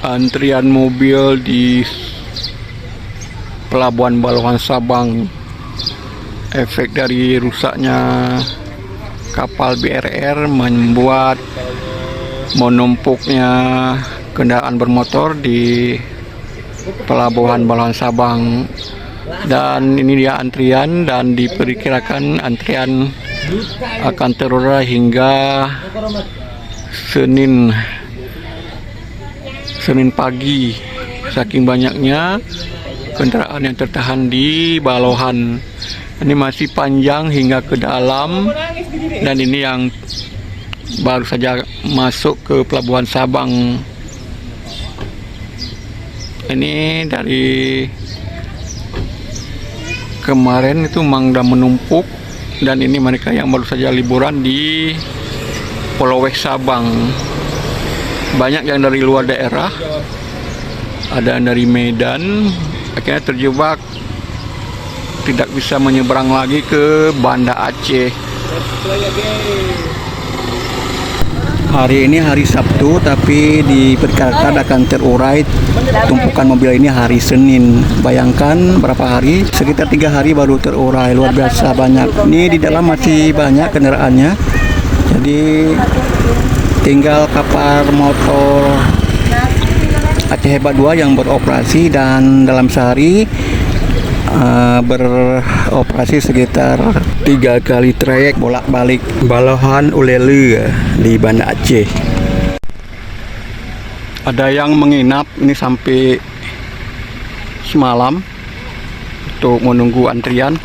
Antrian mobil di Pelabuhan Balongan Sabang, efek dari rusaknya kapal BRR membuat menumpuknya kendaraan bermotor di Pelabuhan Balongan Sabang. Dan ini dia antrian, dan diperkirakan antrian akan terurai hingga Senin pagi, saking banyaknya kendaraan yang tertahan di Balohan. Ini masih panjang hingga ke dalam, dan ini yang baru saja masuk ke Pelabuhan Sabang. Ini dari kemarin itu memang sudah menumpuk, dan ini mereka yang baru saja liburan di Pulau Sabang. Banyak yang dari luar daerah, ada yang dari Medan, akhirnya terjebak, tidak bisa menyeberang lagi ke Banda Aceh. Hari ini hari Sabtu, tapi diperkirakan akan terurai tumpukan mobil ini hari Senin. Bayangkan berapa hari? Sekitar 3 hari baru terurai. Luar biasa banyak. Ini di dalam masih banyak kendaraannya. Jadi tinggal kapal motor Aceh Hebat 2 yang beroperasi, dan dalam sehari beroperasi sekitar 3 kali trayek bolak-balik Balohan Ulele di Banda Aceh. Ada yang menginap ini sampai semalam untuk menunggu antrian.